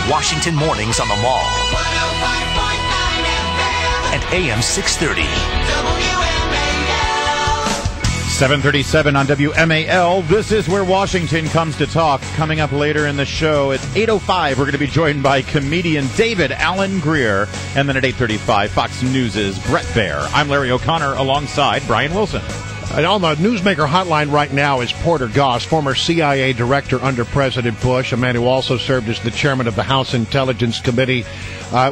Washington mornings on the Mall. 105.9 FM. And AM 630. WMAL. 737 on WMAL. This is where Washington comes to talk. Coming up later in the show, it's 8:05. We're going to be joined by comedian David Alan Grier. And then at 8:35, Fox News' Brett Baer. I'm Larry O'Connor alongside Brian Wilson. And on the Newsmaker hotline right now is Porter Goss, former CIA director under President Bush, a man who also served as the chairman of the House Intelligence Committee.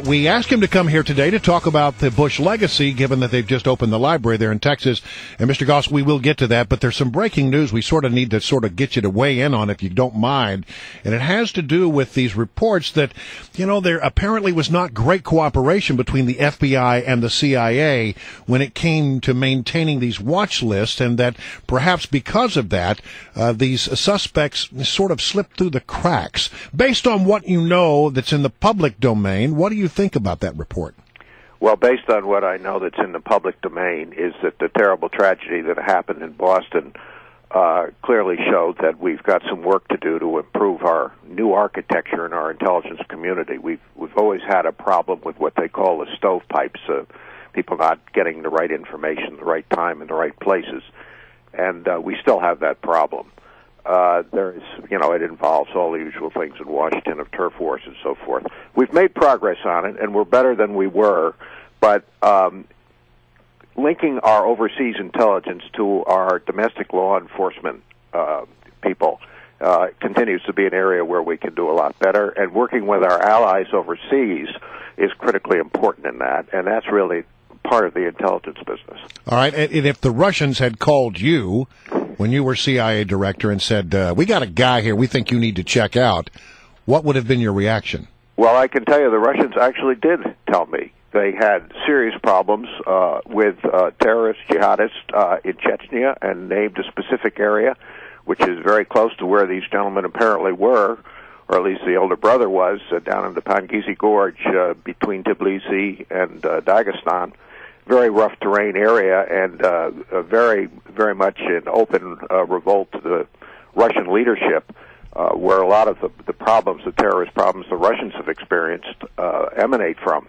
We asked him to come here today to talk about the Bush legacy, given that they've just opened the library there in Texas. And Mr. Goss, we will get to that, but there's some breaking news we sort of need to get you to weigh in on, if you don't mind. And it has to do with these reports that, there apparently was not great cooperation between the FBI and the CIA when it came to maintaining these watch lists, and that perhaps because of that, these suspects sort of slipped through the cracks. Based on what you know that's in the public domain, what do you think about that report? Well, based on what I know that's in the public domain is that the terrible tragedy that happened in Boston clearly showed that we've got some work to do to improve our new architecture in our intelligence community. We've always had a problem with what they call the stovepipes, people not getting the right information, the right time, in the right places. And we still have that problem. It involves all the usual things in Washington of turf wars and so forth. We've made progress on it, and we're better than we were, but linking our overseas intelligence to our domestic law enforcement people continues to be an area where we can do a lot better, and working with our allies overseas is critically important in that, and that's really part of the intelligence business. All right, and if the Russians had called you when you were CIA director and said, we got a guy here we think you need to check out, what would have been your reaction? Well, I can tell you the Russians actually did tell me. They had serious problems with terrorist jihadists in Chechnya, and named a specific area, which is very close to where these gentlemen apparently were, or at least the older brother was, down in the Pangisi Gorge between Tbilisi and Dagestan. Very rough terrain area, and very, very much an open revolt to the Russian leadership, where a lot of the problems, the terrorist problems the Russians have experienced, emanate from.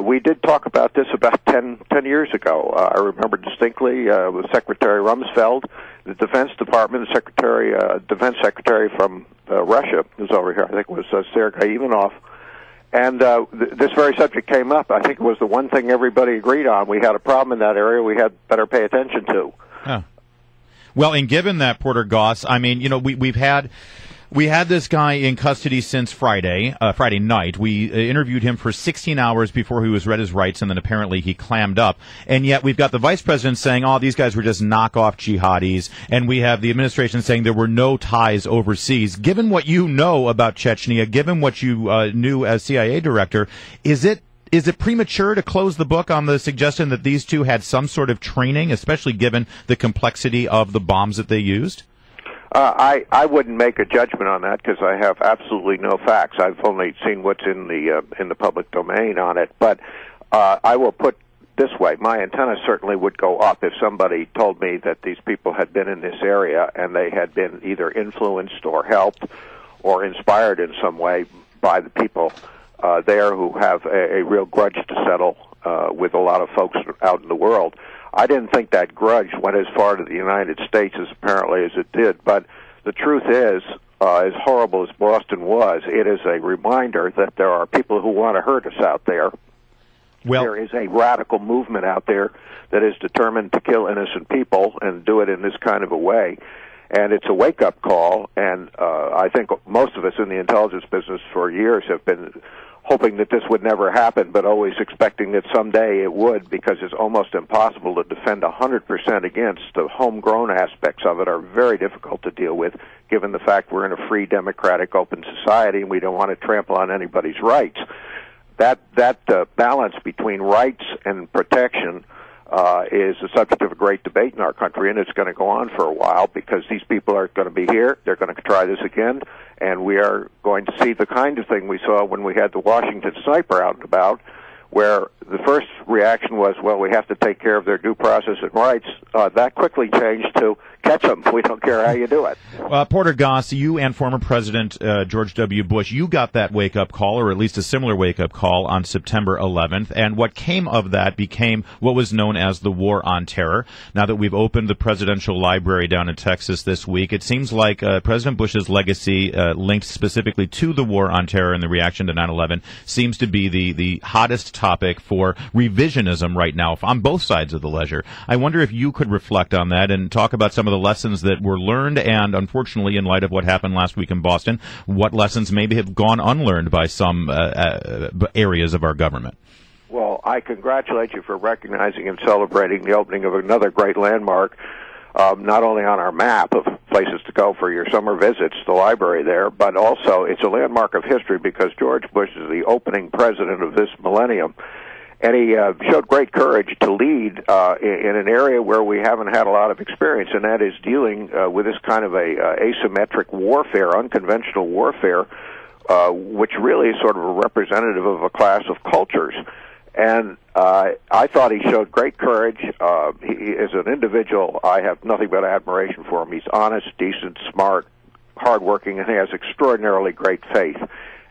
We did talk about this about 10 years ago. I remember distinctly with Secretary Rumsfeld, the Defense Department, the Defense Secretary from Russia, who's over here, I think it was Sergei Ivanov, and this very subject came up. I think it was the one thing everybody agreed on. We had a problem in that area we had better pay attention to. Huh. Well, and given that, Porter Goss, I mean, we had this guy in custody since Friday night. We interviewed him for 16 hours before he was read his rights, and then apparently he clammed up. And yet we've got the vice president saying, these guys were just knockoff jihadis, and we have the administration saying there were no ties overseas. Given what you know about Chechnya, given what you knew as CIA director, is it premature to close the book on the suggestion that these two had some sort of training, especially given the complexity of the bombs that they used? I wouldn't make a judgment on that because I have absolutely no facts. I've only seen what's in the public domain on it. But I will put this way: my antenna certainly would go up if somebody told me that these people had been in this area and they had been either influenced or helped or inspired in some way by the people there who have a real grudge to settle with a lot of folks out in the world. I didn't think that grudge went as far to the United States as apparently as it did, but the truth is, as horrible as Boston was, it is a reminder that there are people who want to hurt us out there. Well, there is a radical movement out there that is determined to kill innocent people and do it in this kind of a way. And it's a wake-up call, and I think most of us in the intelligence business for years have been hoping that this would never happen, but always expecting that someday it would, because it's almost impossible to defend 100% against. The homegrown aspects of it are very difficult to deal with, given the fact we're in a free, democratic, open society, and we don't want to trample on anybody's rights. That balance between rights and protection is the subject of a great debate in our country, and it's going to go on for a while because these people are going to be here, they're going to try this again, and we are going to see the kind of thing we saw when we had the Washington sniper out and about, where the first reaction was, well, we have to take care of their due process and rights. That quickly changed to, catch them. We don't care how you do it. Porter Goss, you and former President George W. Bush, you got that wake-up call, or at least a similar wake-up call, on September 11th, and what came of that became what was known as the War on Terror. Now that we've opened the Presidential Library down in Texas this week, it seems like President Bush's legacy linked specifically to the War on Terror and the reaction to 9/11 seems to be the hottest topic for revisionism right now on both sides of the ledger. I wonder if you could reflect on that and talk about some of the lessons that were learned, and unfortunately, in light of what happened last week in Boston, what lessons maybe have gone unlearned by some areas of our government. Well, I congratulate you for recognizing and celebrating the opening of another great landmark, not only on our map of places to go for your summer visits, the library there, but also it's a landmark of history because George Bush is the opening president of this millennium. And he showed great courage to lead in an area where we haven't had a lot of experience, and that is dealing with this kind of a asymmetric warfare, unconventional warfare, which really is sort of a representative of a class of cultures. And I thought he showed great courage. He, as an individual, I have nothing but admiration for him. He's honest, decent, smart, hardworking, and he has extraordinarily great faith.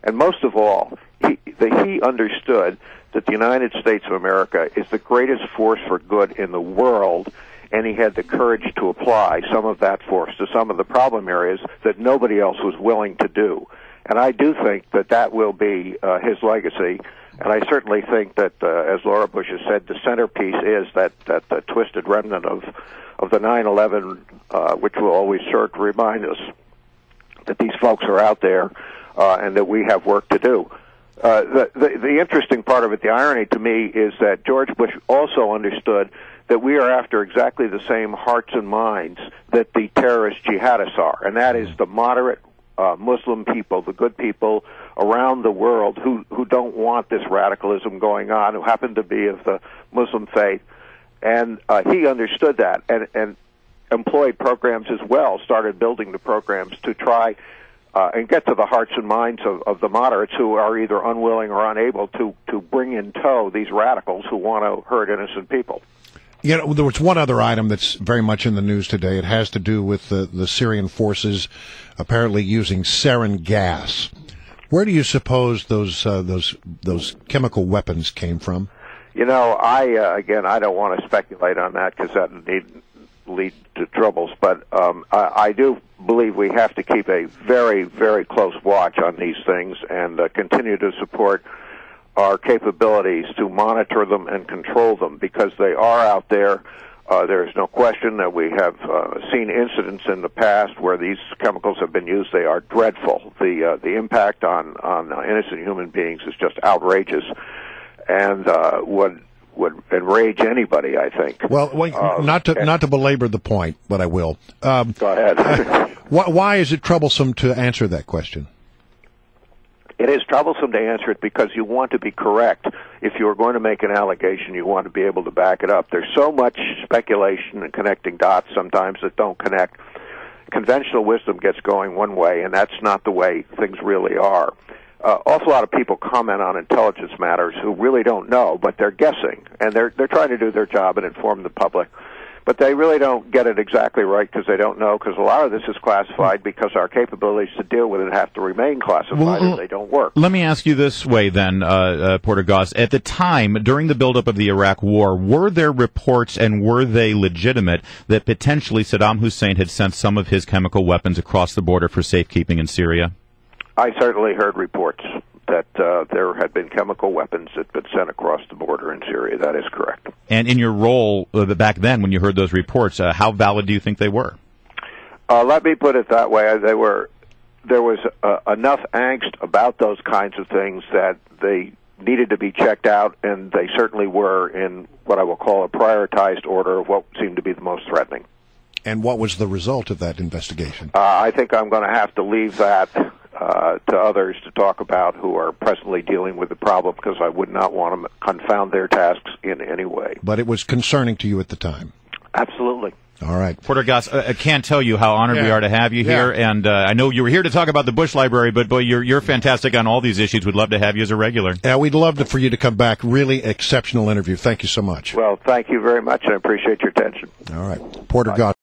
And most of all, he understood that the United States of America is the greatest force for good in the world, and he had the courage to apply some of that force to some of the problem areas that nobody else was willing to do. And I do think that that will be his legacy. And I certainly think that, as Laura Bush has said, the centerpiece is that twisted remnant of the 9/11, which will always serve to remind us that these folks are out there and that we have work to do. The interesting part of it, the irony to me, is that George Bush also understood that we are after exactly the same hearts and minds that the terrorist jihadists are, and that is the moderate Muslim people, the good people around the world who don't want this radicalism going on, who happen to be of the Muslim faith. And he understood that and employed programs as well, started building the programs to try and get to the hearts and minds of the moderates who are either unwilling or unable to bring in tow these radicals who want to hurt innocent people. You know, there was one other item that's very much in the news today. It has to do with the Syrian forces apparently using sarin gas. Where do you suppose those chemical weapons came from? You know, I don't want to speculate on that because that would lead to troubles. But I do believe we have to keep a very, very close watch on these things and continue to support our capabilities to monitor them and control them because they are out there. There's no question that we have seen incidents in the past where these chemicals have been used. They are dreadful. The impact on innocent human beings is just outrageous and would enrage anybody, I think. Well, not to belabor the point, but I will. Go ahead. Why is it troublesome to answer that question? It is troublesome to answer it because you want to be correct. If you are going to make an allegation, you want to be able to back it up. There's so much speculation and connecting dots sometimes that don't connect. Conventional wisdom gets going one way, and that's not the way things really are. Awful lot of people comment on intelligence matters who really don't know, but they're guessing, and they're trying to do their job and inform the public. But they really don't get it exactly right because they don't know, because a lot of this is classified because our capabilities to deal with it have to remain classified if they don't work. Let me ask you this way then, Porter Goss. At the time, during the buildup of the Iraq War, were there reports, and were they legitimate, that potentially Saddam Hussein had sent some of his chemical weapons across the border for safekeeping in Syria? I certainly heard reports that there had been chemical weapons that had been sent across the border in Syria. That is correct. And in your role back then, when you heard those reports, how valid do you think they were? Let me put it that way. There was enough angst about those kinds of things that they needed to be checked out, and they certainly were in what I will call a prioritized order of what seemed to be the most threatening. And what was the result of that investigation? I think I'm going to have to leave that to others to talk about who are presently dealing with the problem, because I would not want to confound their tasks in any way. But it was concerning to you at the time? Absolutely. All right. Porter Goss, I can't tell you how honored we are to have you here, and I know you were here to talk about the Bush Library, but boy, you're fantastic on all these issues. We'd love to have you as a regular. Yeah, we'd love for you to come back. Really exceptional interview. Thank you so much. Well, thank you very much. I appreciate your attention. All right. Porter Goss.